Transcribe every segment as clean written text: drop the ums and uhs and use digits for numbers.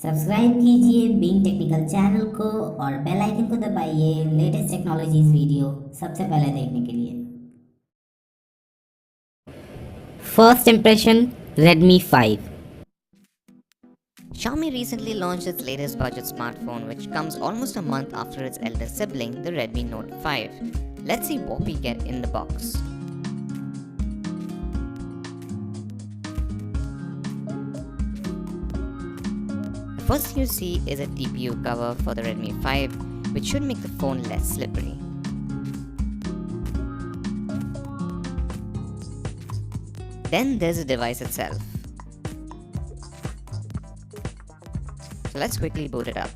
Subscribe कीजिए Bing technical channel को और बेल आइकन को दबाइए लेटेस्ट टेक्नोलॉजीज वीडियो सबसे पहले देखने के लिए। First impression Redmi 5. Xiaomi recently launched its latest budget smartphone, which comes almost a month after its elder sibling, the Redmi Note 5. Let's see what we get in the box. The first thing you see is a TPU cover for the Redmi 5, which should make the phone less slippery. Then there's the device itself. So let's quickly boot it up.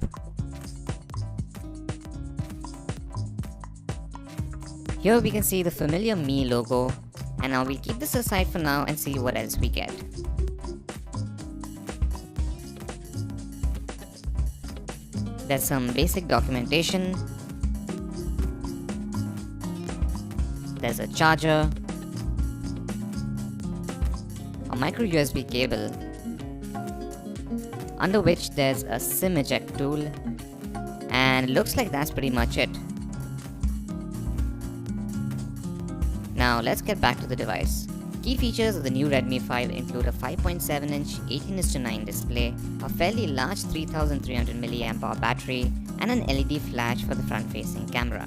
Here we can see the familiar Mi logo, and now we'll keep this aside for now and see what else we get. There's some basic documentation. There's a charger, a micro USB cable, under which there's a SIM eject tool, and it looks like that's pretty much it. Now let's get back to the device. Key features of the new Redmi 5 include a 5.7-inch 18:9 display, a fairly large 3300 mAh battery, and an LED flash for the front-facing camera.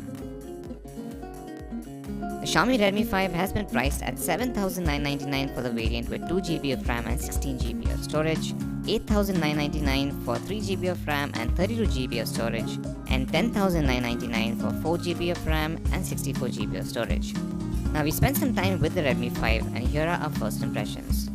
The Xiaomi Redmi 5 has been priced at 7,999 for the variant with 2GB of RAM and 16GB of storage, 8,999 for 3GB of RAM and 32GB of storage, and 10,999 for 4GB of RAM and 64GB of storage. Now we spent some time with the Redmi 5 and here are our first impressions.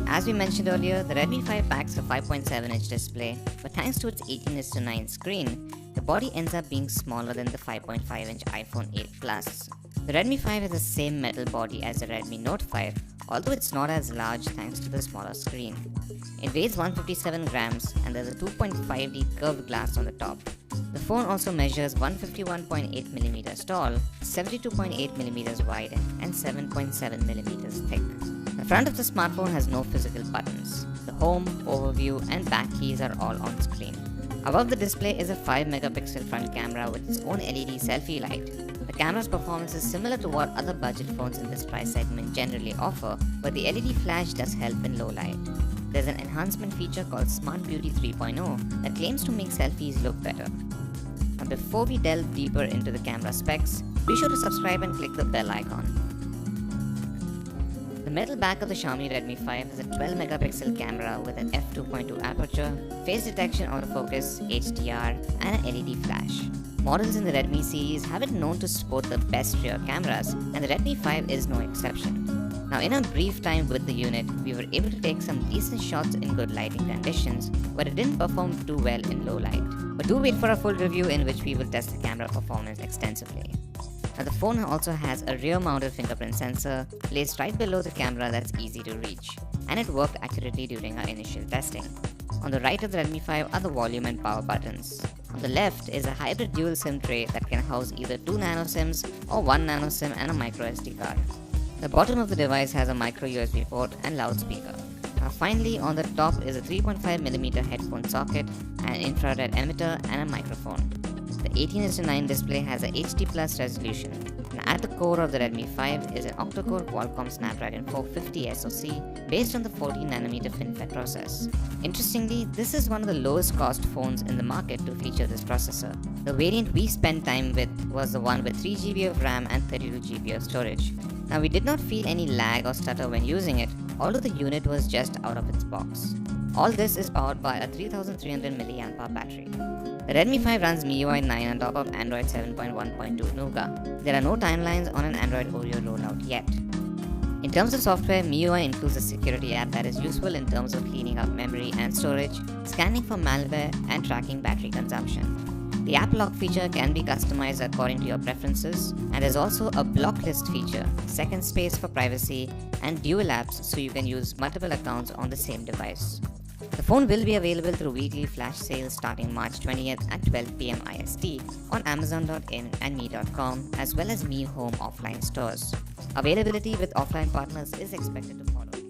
As we mentioned earlier, the Redmi 5 packs a 5.7-inch display, but thanks to its 18:9 screen, the body ends up being smaller than the 5.5-inch iPhone 8 Plus. The Redmi 5 has the same metal body as the Redmi Note 5, although it's not as large thanks to the smaller screen. It weighs 157 grams and there's a 2.5D curved glass on the top. The phone also measures 151.8mm tall, 72.8mm wide, and 7.7mm thick. The front of the smartphone has no physical buttons. The home, overview, and back keys are all on screen. Above the display is a 5-megapixel front camera with its own LED selfie light. The camera's performance is similar to what other budget phones in this price segment generally offer, but the LED flash does help in low light. There's an enhancement feature called Smart Beauty 3.0 that claims to make selfies look better. Now before we delve deeper into the camera specs, be sure to subscribe and click the bell icon. The metal back of the Xiaomi Redmi 5 has a 12-megapixel camera with an f2.2 aperture, face detection autofocus, HDR, and an LED flash. Models in the Redmi series have it known to sport the best rear cameras, and the Redmi 5 is no exception. Now in our brief time with the unit, we were able to take some decent shots in good lighting conditions, but it didn't perform too well in low light. But do wait for a full review in which we will test the camera performance extensively. Now the phone also has a rear-mounted fingerprint sensor placed right below the camera that's easy to reach, and it worked accurately during our initial testing. On the right of the Redmi 5 are the volume and power buttons. On the left is a hybrid dual SIM tray that can house either 2 nano SIMs or 1 nano SIM and a micro SD card. The bottom of the device has a micro USB port and loudspeaker. Now finally, on the top is a 3.5mm headphone socket, an infrared emitter, and a microphone. The 18:9 display has a HD Plus resolution. And at the core of the Redmi 5 is an octa-core Qualcomm Snapdragon 450 SoC based on the 14nm FinFET process. Interestingly, this is one of the lowest cost phones in the market to feature this processor. The variant we spent time with was the one with 3GB of RAM and 32GB of storage. Now we did not feel any lag or stutter when using it, although the unit was just out of its box. All this is powered by a 3300 mAh battery. The Redmi 5 runs MIUI 9 on top of Android 7.1.2 Nougat. There are no timelines on an Android Oreo rollout yet. In terms of software, MIUI includes a security app that is useful in terms of cleaning up memory and storage, scanning for malware, and tracking battery consumption. The app lock feature can be customized according to your preferences, and there's also a block list feature, second space for privacy, and dual apps so you can use multiple accounts on the same device. The phone will be available through weekly flash sales starting March 20th at 12 PM IST on Amazon.in and Me.com, as well as Mi Home offline stores. Availability with offline partners is expected to follow.